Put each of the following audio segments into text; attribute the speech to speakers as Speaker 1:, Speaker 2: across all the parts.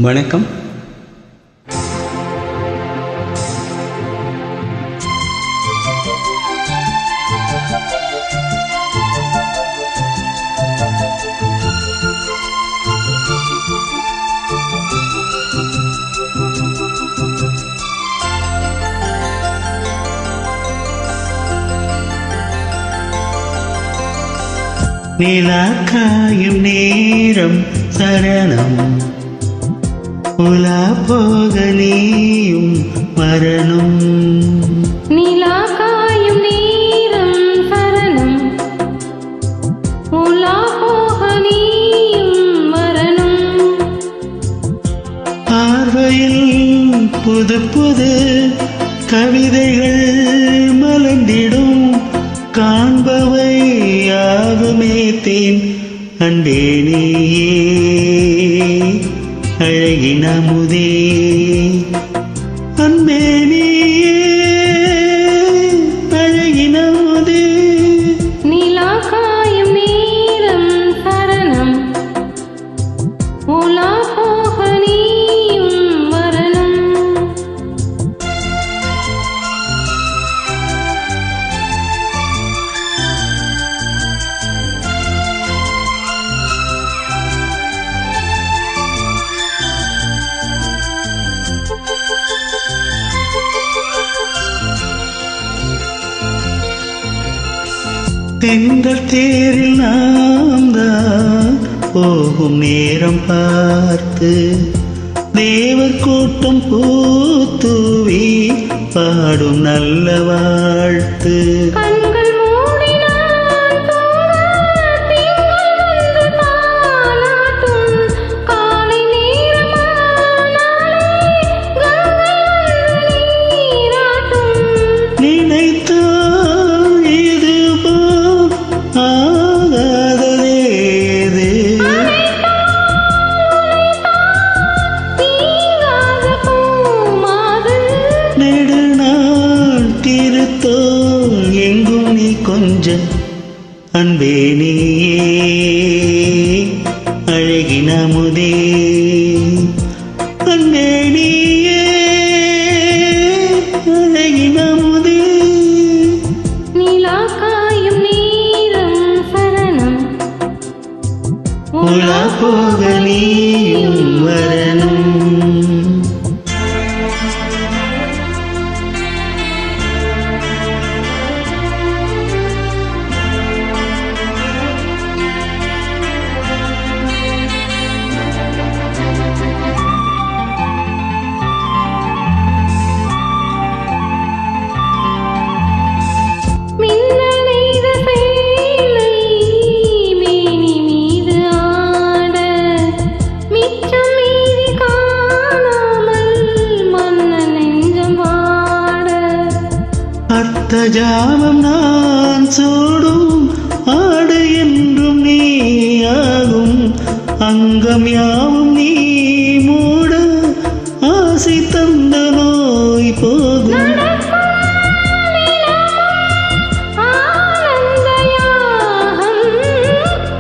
Speaker 1: வணக்கம். நிலா காயும் நேரம் சரணம், உலா போக நீயும் வரணும்.
Speaker 2: நிலா காயும் நேரம் சரணம், உலா போக நீயும் வரணும்.
Speaker 1: பார்வையில் புது புது கவிதைகள் மலர்ந்திடும், காண்பவை யாவுமே தேன். அன்பே நீயே அழகின முதே, அன்பே நீயே அழகின முதே.
Speaker 2: நிலா காயும் நேரம் சரணம், உலா போக நீயும் வரணும்.
Speaker 1: தென்றல் தேரில் நாம் தான் போகும் நேரம் பார்த்து, தேவர் கூட்டம் பூத்துவி பாடும் நல்ல வாழ்த்து.
Speaker 2: கண்கள் மூடினான் தூங்க, திங்கள் வந்து தாலாட்டும். காலை நேரமானாலே கங்கை வந்து நீராட்டும்.
Speaker 1: நினைத்தால் இது போல் ஆகாததேது,
Speaker 2: தீங்காத பூமாது.
Speaker 1: நெடுநாள் திருத்தோல் எங்கும் நீ கொஞ்சம். அன்பே நீயே அழகின முதே, அன்பே நீயே அழகின முதே.
Speaker 2: நிலா காயும் நேரம் சரணம்,
Speaker 1: உலா போக நீயும் வரணும்.
Speaker 2: மின்னல் நெய்த சேலை மேனி மீது ஆட, மிச்சம் மீதி காணாமல் மன்னன் நெஞ்சம் வாட.
Speaker 1: அர்த்த ஜாமம் நான் சூடும் ஆடு என்றும் நீயாகும், அங்கம் யாவும் நீ மூட ஆசை தந்த நோய் போகும்.
Speaker 2: ஆனந்த யாகம்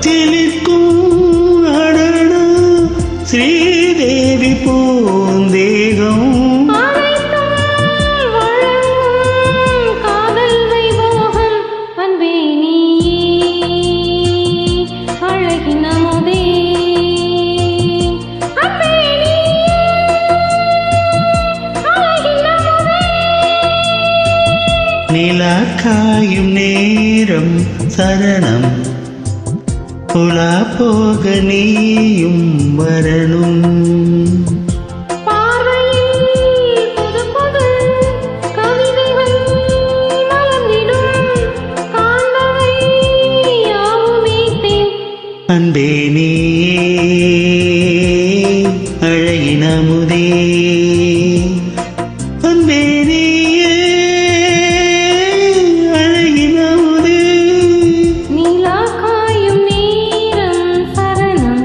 Speaker 1: திலிக்கும் அடட ஸ்ரீதேவி பூந்தேகம்.
Speaker 2: அனைத்தும் வழங்கும் காதல் வைபோகம். அன்பே நீயே அழகின முதே, அன்பே நீயே அழகின முதே.
Speaker 1: நிலா காயும் நேரம் சரணம், உலா போக நீயும் வரணும்.
Speaker 2: பார்வையில் புது புது கவிதைகள் மலர்ந்திடும், காண்பவை யாவுமே தேன்.
Speaker 1: அன்பே நீயே அழகின முதே, அன்பே நீயே அழகின முதே.
Speaker 2: நிலா காயும் நேரம் சரணம்,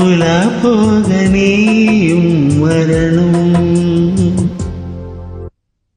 Speaker 1: உலா போக நீயும் வரணும்.